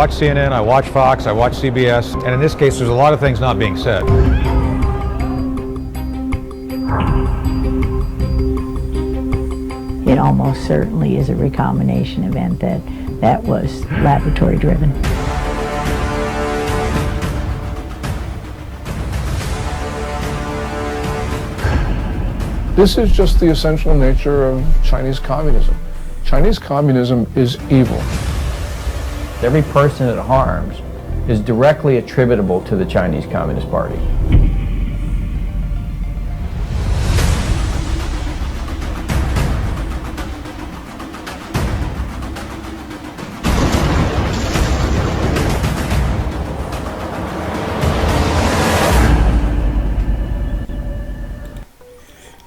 watch CNN, I watch Fox, I watch CBS, and in this case, there's a lot of things not being said. It almost certainly is a recombination event that was laboratory driven. This is just the essential nature of Chinese communism. Chinese communism is evil. Every person it harms is directly attributable to the Chinese Communist Party.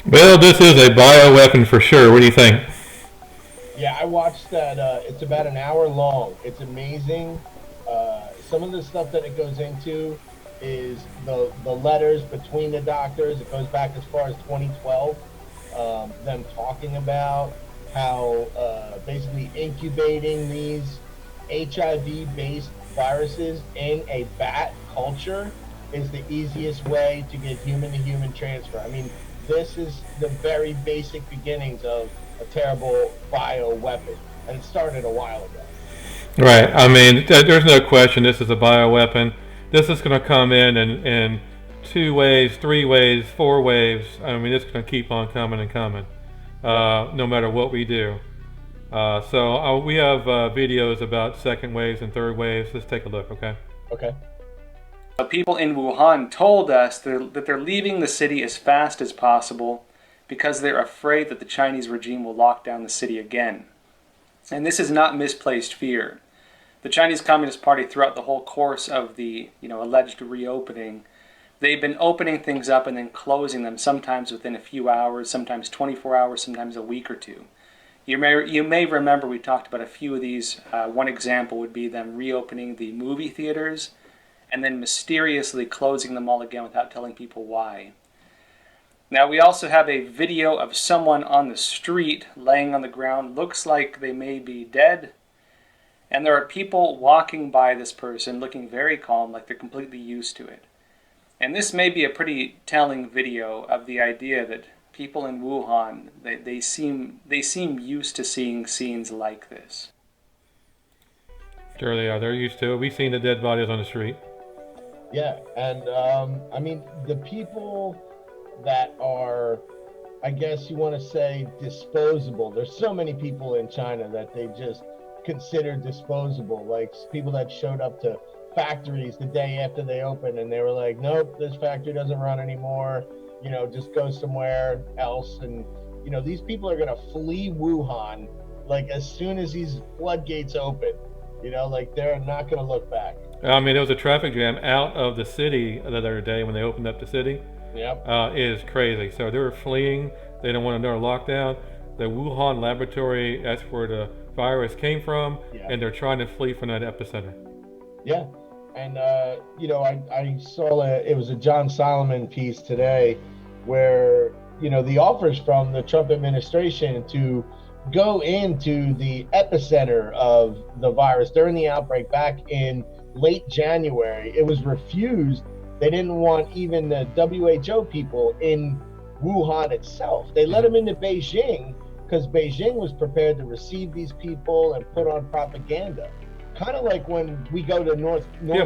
Well, this is a bioweapon for sure. What do you think? Yeah, I watched that. It's about an hour long. It's amazing. Some of the stuff that it goes into is the letters between the doctors. It goes back as far as 2012. Them talking about how basically incubating these HIV-based viruses in a bat culture is the easiest way to get human-to-human transfer. I mean, this is the very basic beginnings of a terrible bioweapon, and it started a while ago. Right. I mean, there's no question this is a bioweapon. This is going to come in 2 waves, 3 waves, 4 waves. I mean, it's going to keep on coming and coming, no matter what we do. So we have videos about second waves and third waves. Let's take a look, okay? Okay. People in Wuhan told us that they're leaving the city as fast as possible because they're afraid that the Chinese regime will lock down the city again. And this is not misplaced fear. The Chinese Communist Party, throughout the whole course of the alleged reopening, they've been opening things up and then closing them, sometimes within a few hours, sometimes 24 hours, sometimes a week or two. You may remember we talked about a few of these. One example would be them reopening the movie theaters and then mysteriously closing them all again without telling people why. Now, we also have a video of someone on the street laying on the ground. Looks like they may be dead. And there are people walking by this person looking very calm, like they're completely used to it. And this may be a pretty telling video of the idea that people in Wuhan, they seem used to seeing scenes like this. Sure they are. They're used to it. We've seen the dead bodies on the street. Yeah, and I mean, the people that are, I guess you want to say, disposable. There's so many people in China that they just consider disposable, like people that showed up to factories the day after they opened and they were like, nope, this factory doesn't run anymore, just go somewhere else. And these people are going to flee Wuhan like as soon as these floodgates open, like they're not going to look back. I mean, there was a traffic jam out of the city the other day when they opened up the city. Yep. It is crazy. So they were fleeing. They don't want another lockdown. The Wuhan laboratory, that's where the virus came from, and they're trying to flee from that epicenter. Yeah. And, I saw it was a John Solomon piece today where, the offers from the Trump administration to go into the epicenter of the virus during the outbreak back in late January, it was refused. They didn't want even the WHO people in Wuhan itself. They let them into Beijing because Beijing was prepared to receive these people and put on propaganda. Kind of like when we go to North Korea.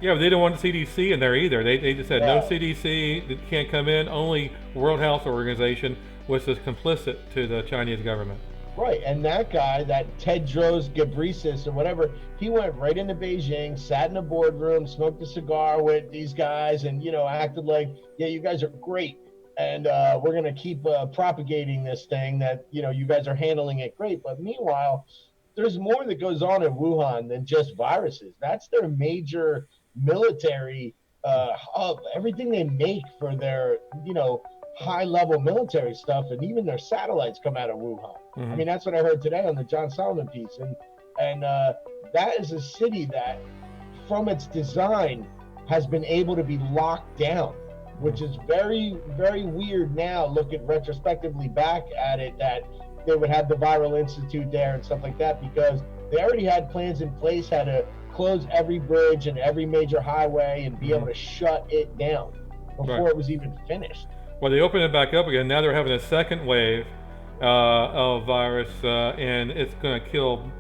Yeah, but they don't want the CDC in there either. They just said no CDC, it can't come in. Only World Health Organization, which is complicit to the Chinese government. Right, and that guy, that Tedros Ghebreyesus or whatever, he went right into Beijing, sat in a boardroom, smoked a cigar with these guys, and acted like, yeah, you guys are great, and we're gonna keep propagating this thing that you guys are handling it great. But meanwhile, there's more that goes on in Wuhan than just viruses. That's their major military hub. Everything they make for their high-level military stuff, and even their satellites come out of Wuhan. Mm-hmm. I mean, that's what I heard today on the John Solomon piece. And that is a city that, from its design, has been able to be locked down, which is very, very weird now, looking retrospectively back at it, that they would have the Viral Institute there and stuff like that, because they already had plans in place how to close every bridge and every major highway and be able to shut it down before it was even finished. Well, they opened it back up again. Now they're having a second wave of virus, and it's going to kill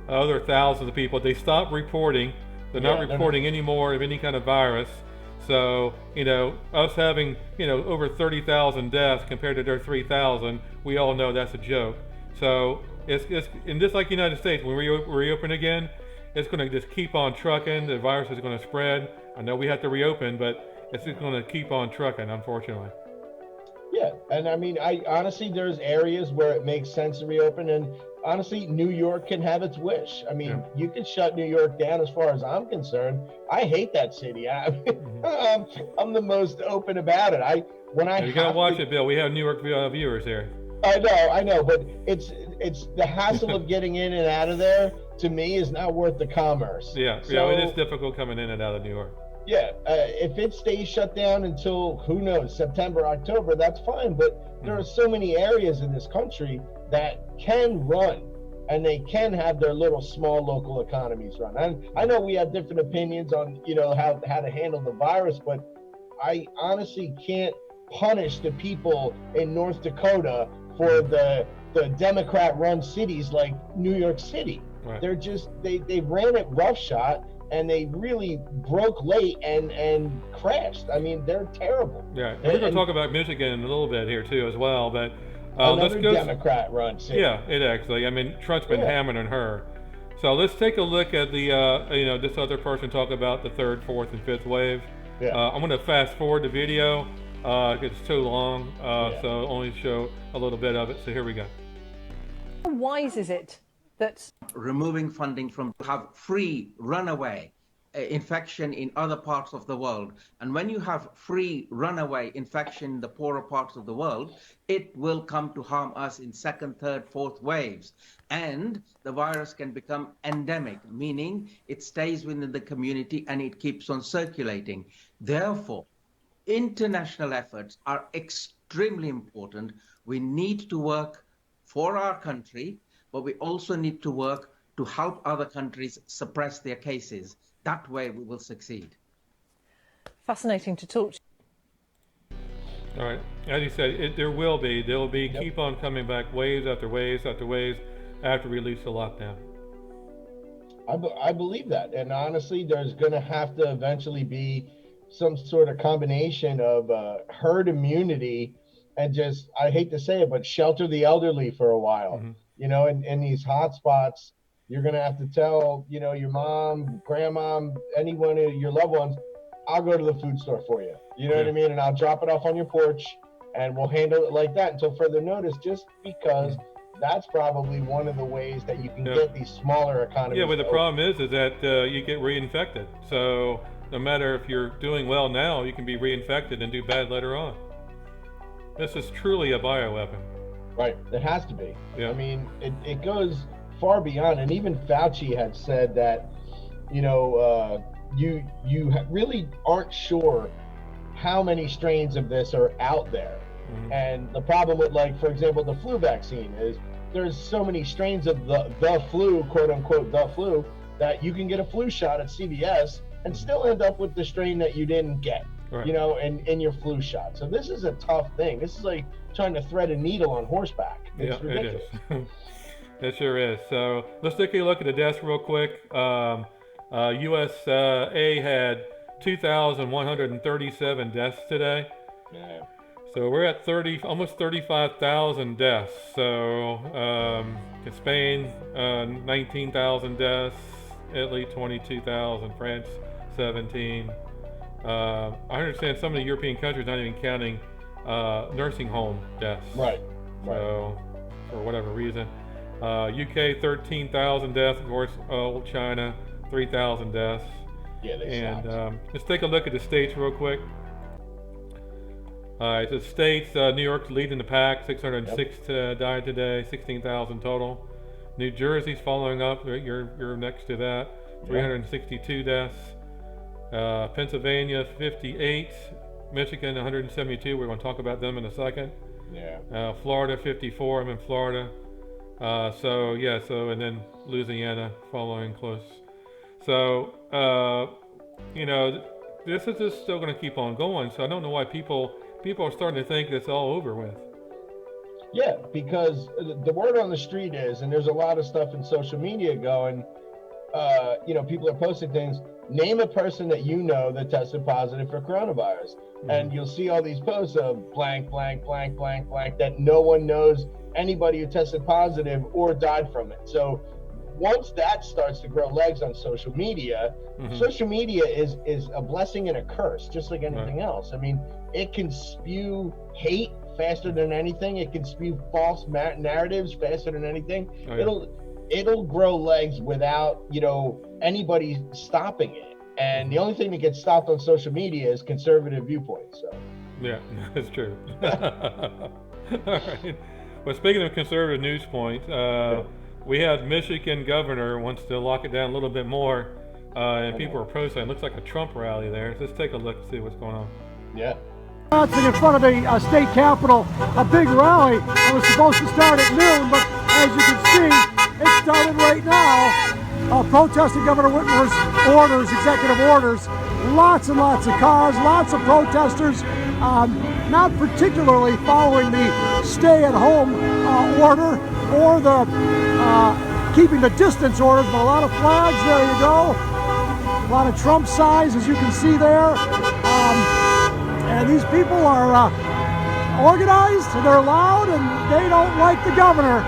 other thousands of people. They stopped reporting. They're not reporting any more of any kind of virus. So, us having, over 30,000 deaths compared to their 3,000, we all know that's a joke. So, it's and just like the United States, when we reopen again, it's going to just keep on trucking. The virus is going to spread. I know we have to reopen, but it's just going to keep on trucking, unfortunately. Yeah, and I mean, I honestly, there's areas where it makes sense to reopen, and honestly, New York can have its wish. I mean, you can shut New York down as far as I'm concerned. I hate that city. I'm the most open about it. You gotta watch it, Bill. We have New York viewers here. I know, but it's the hassle of getting in and out of there, to me, is not worth the commerce. Yeah, it is difficult coming in and out of New York. Yeah, if it stays shut down until, who knows, September, October, that's fine. But there are so many areas in this country that can run, and they can have their little small local economies run. And I know we have different opinions on, how to handle the virus, but I honestly can't punish the people in North Dakota for the Democrat-run cities like New York City. Right. They're just they ran it roughshod. And they really broke late and crashed. I mean, they're terrible. Yeah, and we're going to talk about Michigan in a little bit here too, as well. But another Democrat-run city. Yeah, it actually. I mean, Trump's been hammering her. So let's take a look at the this other person talk about the third, fourth, and fifth wave. Yeah. I'm going to fast forward the video. It's too long, so only show a little bit of it. So here we go. How wise is it that removing funding from have free runaway infection in other parts of the world? And when you have free runaway infection in the poorer parts of the world, it will come to harm us in second, third, fourth waves. And the virus can become endemic, meaning it stays within the community and it keeps on circulating. Therefore, international efforts are extremely important. We need to work for our country, but we also need to work to help other countries suppress their cases. That way we will succeed. Fascinating to talk to. All right, as you said, there will be, keep on coming back, waves after waves after waves, after we release the lockdown. I believe that, and honestly, there's going to have to eventually be some sort of combination of herd immunity and just, I hate to say it, but shelter the elderly for a while. Mm-hmm. In these hot spots, you're going to have to tell, your mom, grandma, anyone of your loved ones, I'll go to the food store for you. You know what I mean? And I'll drop it off on your porch, and we'll handle it like that until further notice, just because that's probably one of the ways that you can get these smaller economies. Yeah, but the problem is that you get reinfected. So no matter if you're doing well now, you can be reinfected and do bad later on. This is truly a bioweapon. Right, it has to be. Yeah. I mean, it goes far beyond, and even Fauci had said that, you really aren't sure how many strains of this are out there. Mm-hmm. And the problem with, like, for example, the flu vaccine is there's so many strains of the flu, quote unquote, the flu, that you can get a flu shot at CVS and still end up with the strain that you didn't get. Right. In your flu shot. So this is a tough thing. This is like trying to thread a needle on horseback. It's ridiculous. It is. It sure is. So let's take a look at the deaths real quick. USA had 2,137 deaths today. Yeah. So we're at almost 35,000 deaths. So in Spain, 19,000 deaths. Italy, 22,000. France, 17. I understand some of the European countries not even counting nursing home deaths. Right. So, for whatever reason. UK, 13,000 deaths. Of course, old China, 3,000 deaths. Yeah, they let's take a look at the states real quick. All right, the states, New York's leading the pack, 606 died today, 16,000 total. New Jersey's following up, you're next to that, 362 deaths. Pennsylvania, 58. Michigan, 172. We're going to talk about them in a second. Yeah. Florida, 54. I'm in Florida. And then Louisiana following close. So, this is just still going to keep on going. So I don't know why people are starting to think it's all over with. Yeah, because the word on the street is, and there's a lot of stuff in social media going, people are posting things. Name a person that you know that tested positive for coronavirus. Mm-hmm. And you'll see all these posts of blank, blank, blank, blank, blank, that no one knows anybody who tested positive or died from it. So once that starts to grow legs on social media, mm-hmm. social media is a blessing and a curse, just like anything else. I mean, it can spew hate faster than anything. It can spew false narratives faster than anything. Oh, yeah. It'll grow legs without, anybody stopping it. And the only thing that gets stopped on social media is conservative viewpoints. So. Yeah, that's true. All right. Well, speaking of conservative news points, we have Michigan governor wants to lock it down a little bit more, and people are protesting. It looks like a Trump rally there. Let's take a look and see what's going on. Yeah. In front of the state capitol, a big rally. It was supposed to start at noon, but as you can see, it started right now. Protesting Governor Whitmer's orders, executive orders. Lots and lots of cars, lots of protesters, not particularly following the stay-at-home order or the keeping the distance orders, but a lot of flags, there you go. A lot of Trump signs, as you can see there. And these people are organized, they're loud, and they don't like the governor,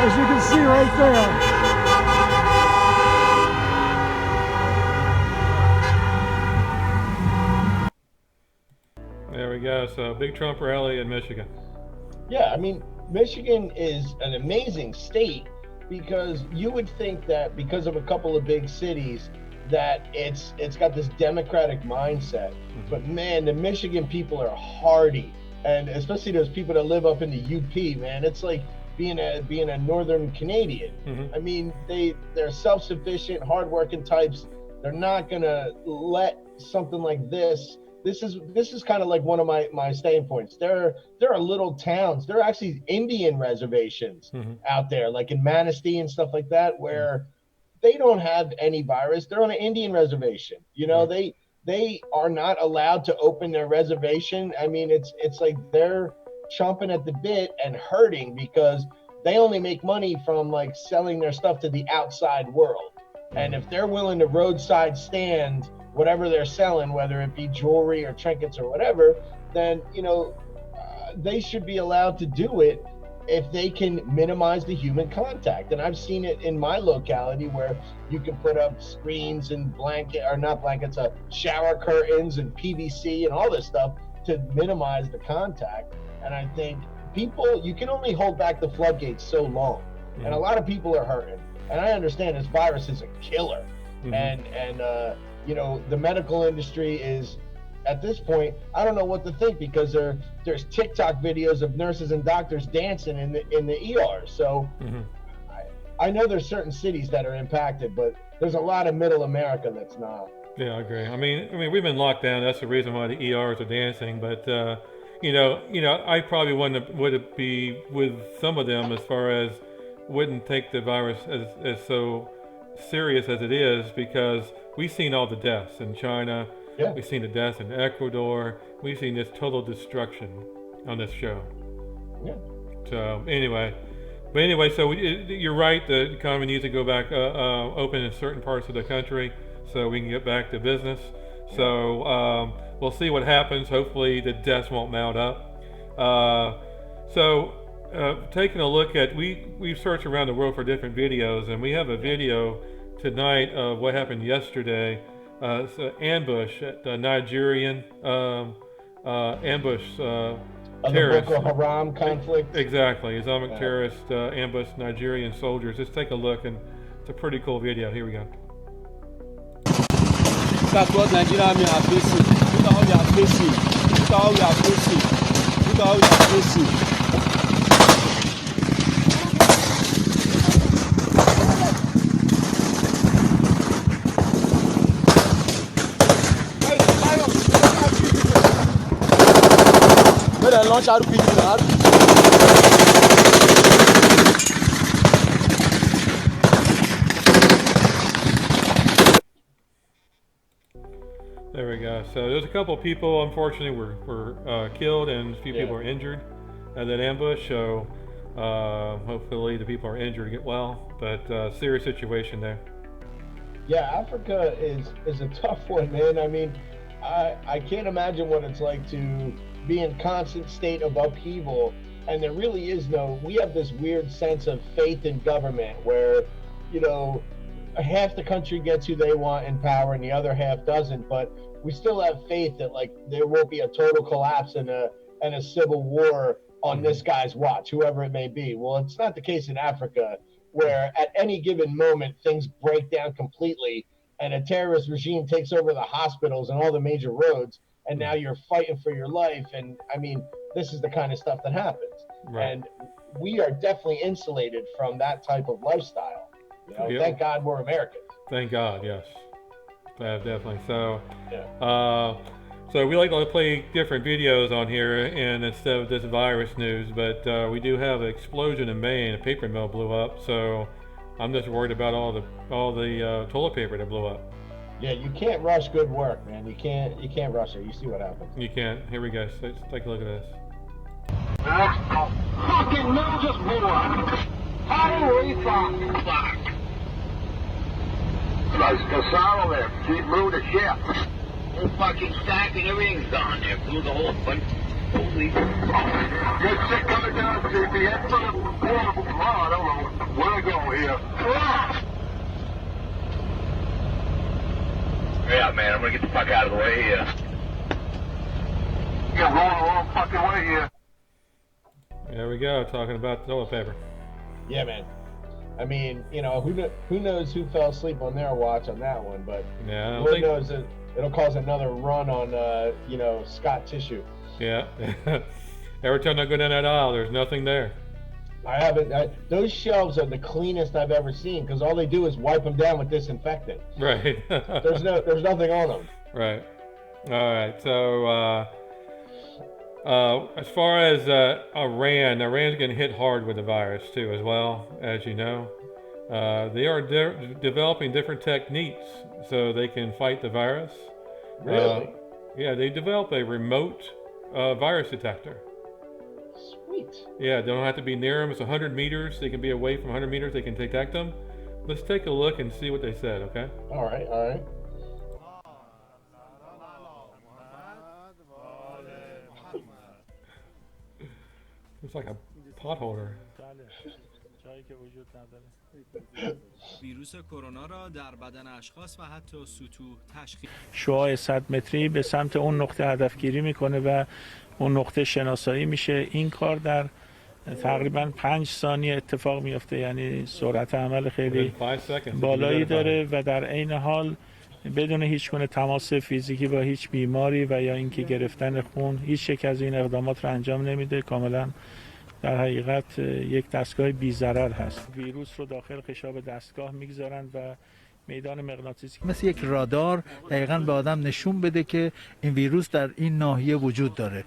as you can see right there. There we go. So, big Trump rally in Michigan. Yeah, I mean, Michigan is an amazing state because you would think that because of a couple of big cities that it's got this democratic mindset. Mm-hmm. But man, the Michigan people are hardy, and especially those people that live up in the UP, man, it's like being a northern Canadian. Mm-hmm. I mean, they're self-sufficient, hardworking types. They're not gonna let something like this. This is kind of like one of my staying points. There are little towns. There are actually Indian reservations mm-hmm. out there, like in Manistee and stuff like that, where they don't have any virus. They're on an Indian reservation. They are not allowed to open their reservation. I mean, it's like they're chomping at the bit and hurting because they only make money from like selling their stuff to the outside world. And if they're willing to roadside stand whatever they're selling, whether it be jewelry or trinkets or whatever, then they should be allowed to do it if they can minimize the human contact. And I've seen it in my locality where you can put up screens and shower curtains and PVC and all this stuff to minimize the contact. And I think you can only hold back the floodgates so long. Mm-hmm. And a lot of people are hurting. And I understand this virus is a killer. Mm-hmm. And the medical industry is, at this point, I don't know what to think because there's TikTok videos of nurses and doctors dancing in the ER. So mm-hmm. I know there's certain cities that are impacted, but there's a lot of middle America that's not. Yeah, I agree. I mean, we've been locked down. That's the reason why the ERs are dancing. But I probably would be with some of them as far as wouldn't take the virus as so serious as it is, because we've seen all the deaths in China. Yeah. We've seen the deaths in Ecuador. We've seen this total destruction on this show. Yeah. So anyway, so you're right. The economy needs to go back open in certain parts of the country so we can get back to business. Yeah. So we'll see what happens. Hopefully the deaths won't mount up. Taking a look at, we've searched around the world for different videos, and we have a video tonight of what happened yesterday. It's an ambush at the Nigerian ambush terrorists. The Boko Haram conflict. Exactly, Islamic terrorists ambushed Nigerian soldiers. Let's take a look, and it's a pretty cool video. Here we go. That's what Nigeria are facing. Look at how they are facing. Look at how we are facing. Look at how we are facing. Launch RPG now. There we go. So there's a couple of people, unfortunately, were killed, and a few people were injured at that ambush. So hopefully the people are injured get well, but serious situation there. Yeah, Africa is a tough one, man. I mean, I can't imagine what it's like to be in constant state of upheaval, and there really is we have this weird sense of faith in government where, half the country gets who they want in power and the other half doesn't, but we still have faith that there won't be a total collapse and a civil war on this guy's watch, whoever it may be. Well, it's not the case in Africa, where at any given moment things break down completely and a terrorist regime takes over the hospitals and all the major roads, and now you're fighting for your life. And I mean, this is the kind of stuff that happens. Right. And we are definitely insulated from that type of lifestyle. Thank God we're Americans. Thank God, yes. Definitely. So, so we like to play different videos on here, and instead of this virus news, but we do have an explosion in Maine. A paper mill blew up, so I'm just worried about all the toilet paper that blew up. Yeah, you can't rush good work, man. You can't rush it. You see what happens. You can't. Here we go. Let's take a look at this. Fucking mill just blew up. Holy fuck. Like Casaro there. She blew the ship. Whole fucking stack and everything's gone there. Blew the whole thing. Holy. Good shit coming down, CP. That's sort of horrible. Oh, I don't know where to go here. Yeah, man, I'm gonna get the fuck out of the way here. You're rolling the wrong fucking way here. There we go, talking about toilet paper. Yeah, man. I mean, who knows who fell asleep on their watch on that one, but Lord knows that it'll cause another run on, Scott tissue. Yeah. Every time I go down that aisle, there's nothing there. I haven't. Those shelves are the cleanest I've ever seen because all they do is wipe them down with disinfectant. Right. There's nothing on them. Right. All right. So as far as Iran's getting hit hard with the virus too, as well, as you know. They are developing different techniques so they can fight the virus. Really? Yeah, they developed a remote virus detector. Sweet. Yeah, they don't have to be near them. It's 100 meters. They can be away from 100 meters. They can detect them. Let's take a look and see what they said, okay? All right. It's like a pot holder. ویروس کرونا را در بدن اشخاص و حتی سطوح تشخیص. شعاع 100 متری به سمت اون نقطه هدفگیری میکنه و اون نقطه شناسایی میشه. این کار در تقریبا 5 ثانیه اتفاق میفته، یعنی سرعت عمل خیلی بالایی داره و در عین حال بدون هیچ گونه تماس فیزیکی با هیچ بیماری و یا اینکه گرفتن خون، هیچ یک از این اقدامات رو انجام نمیده. کاملا در حقیقت یک دستگاه بی‌ضرر هست. ویروس رو داخل خشاب دستگاه میگذارند و میدان مغناطیسی مثل یک رادار دقیقاً به آدم نشون بده که این ویروس در این ناحیه وجود داره.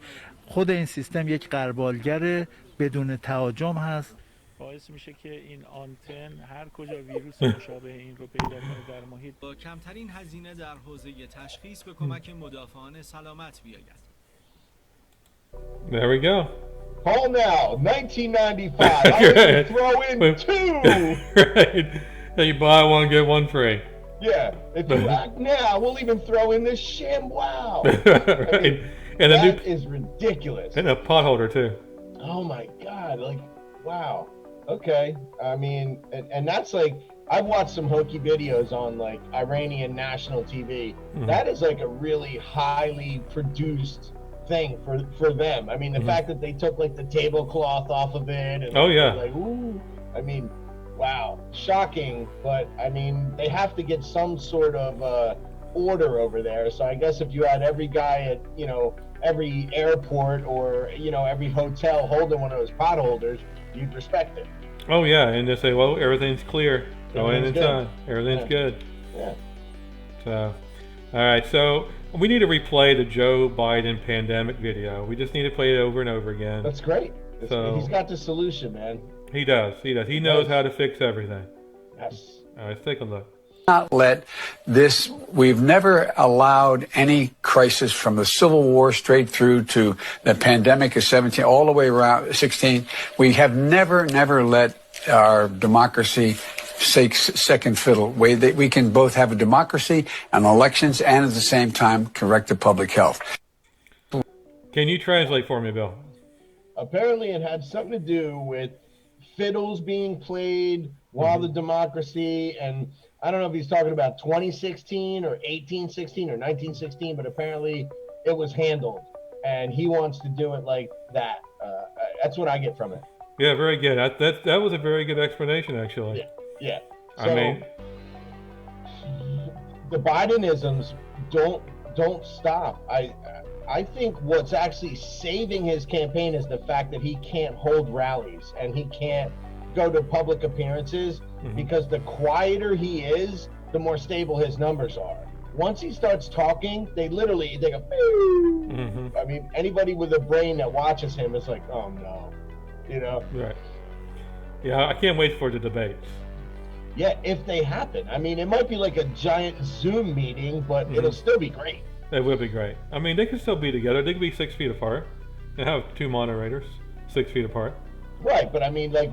خود این سیستم یک غربالگر بدون تهاجم هست. باعث میشه که این آنتن هر کجا ویروس مشابه این رو پیدا کنه در محیط با کمترین هزینه در حوزه تشخیص به کمک مدافعان سلامت بیاید. There we go. Call now, 1995. I'll throw in 2. Right. You buy one, get one free. Yeah. If you act now, we'll even throw in this sham. Wow. Right. I mean, and that is ridiculous. And a pot holder too. Oh my God. Wow. Okay. I mean, and that's I've watched some hokey videos on Iranian national TV. Mm-hmm. That is a really highly produced thing for them. I mean, the fact that they took the tablecloth off of it and ooh, I mean, wow, shocking. But I mean, they have to get some sort of order over there. So I guess if you had every guy at every airport or every hotel holding one of those pot holders, you'd respect it. Oh yeah, and they say, well, everything's clear. Go in inside. Everything's good. Yeah. So, all right. So we need to replay the Joe Biden pandemic video. We just need to play it over and over again. That's great. He's got the solution, man. He does. He knows how to fix everything. Yes. All right, let's take a look. Not let this, we've never allowed any crisis from the Civil War straight through to the pandemic of 17, all the way around 16. We have never let our democracy take second fiddle. We can both have a democracy and elections and at the same time correct the public health. Can you translate for me, Bill? Apparently it had something to do with fiddles being played while the democracy, and I don't know if he's talking about 2016 or 1816 or 1916, but apparently it was handled, and he wants to do it like that. That's what I get from it. Yeah, very good. That was a very good explanation, actually. Yeah. I mean, the Bidenisms don't stop. I think what's actually saving his campaign is the fact that he can't hold rallies and he can't go to public appearances, because the quieter he is, the more stable his numbers are. Once he starts talking, they go, I mean, anybody with a brain that watches him is like, oh no, you know? Right. Yeah, I can't wait for the debates. Yeah, if they happen. I mean, it might be like a giant Zoom meeting, but it'll still be great. It would be great. I mean, they could still be together. They could be 6 feet apart and have 2 moderators 6 feet apart. Right, but I mean, like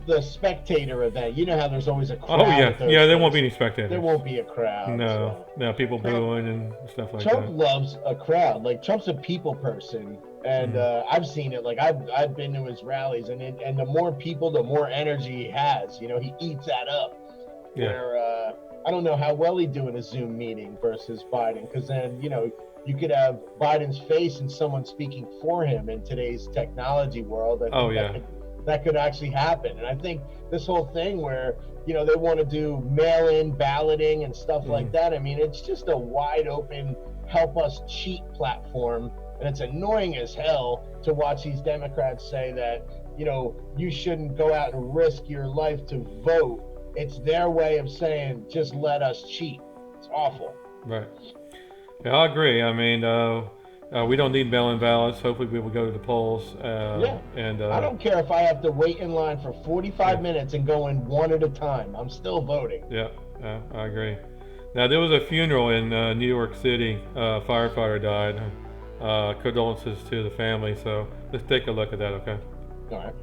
the spectator event, you know how there's always a crowd. Oh yeah, there won't be any spectators. There won't be a crowd. No, people booing and stuff like Trump that. loves a crowd. Like, Trump's a people person, and I've seen it. Like, I've been to his rallies, and the more people, the more energy he has. You know, he eats that up. Yeah. Where I don't know how well he'd do in a Zoom meeting versus Biden, because then, you know, you could have Biden's face and someone speaking for him in today's technology world. I think that could actually happen. And I think this whole thing where, you know, they want to do mail-in balloting and stuff like that, I mean, it's just a wide open help us cheat platform. And it's annoying as hell to watch these Democrats say that, you know, you shouldn't go out and risk your life to vote. It's their way of saying, just let us cheat. It's awful. Right. Yeah, I agree. I mean, we don't need mail-in ballots. Hopefully we will go to the polls. And I don't care if I have to wait in line for 45 minutes and go in one at a time. I'm still voting. Yeah, I agree. Now, there was a funeral in New York City. A firefighter died. Condolences to the family. So let's take a look at that, okay? All right.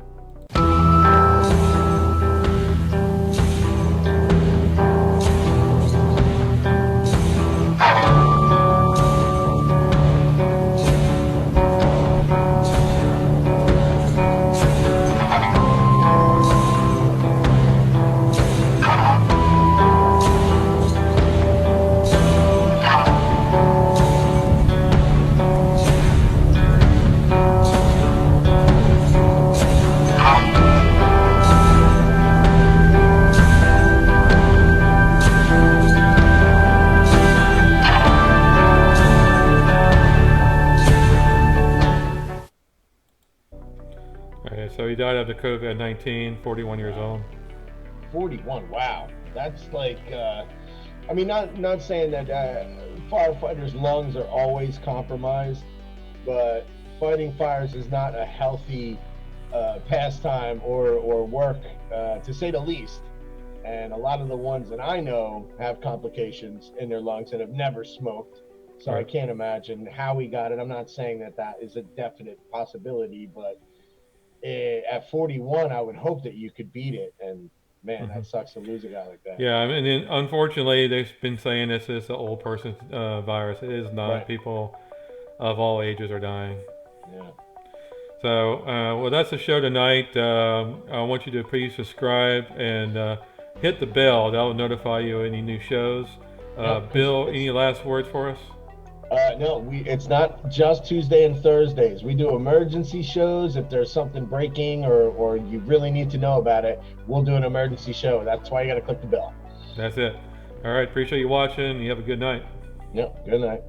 So he died of the COVID-19, 41 years old. 41, wow. That's like, I mean, not saying that firefighters' lungs are always compromised, but fighting fires is not a healthy pastime or work, to say the least. And a lot of the ones that I know have complications in their lungs and have never smoked. So I can't imagine how he got it. I'm not saying that is a definite possibility, but at 41, I would hope that you could beat it. And man, that sucks to lose a guy like that. Yeah, I mean, unfortunately, they've been saying this is the old person's virus. It is not. Right. People of all ages are dying. Yeah. So, well, that's the show tonight. I want you to please subscribe and hit the bell. That will notify you of any new shows. Bill, any last words for us? No, it's not just Tuesday and Thursdays. We do emergency shows. If there's something breaking or you really need to know about it, we'll do an emergency show. That's why you got to click the bell. That's it. All right. Appreciate you watching. You have a good night. Yep. Good night.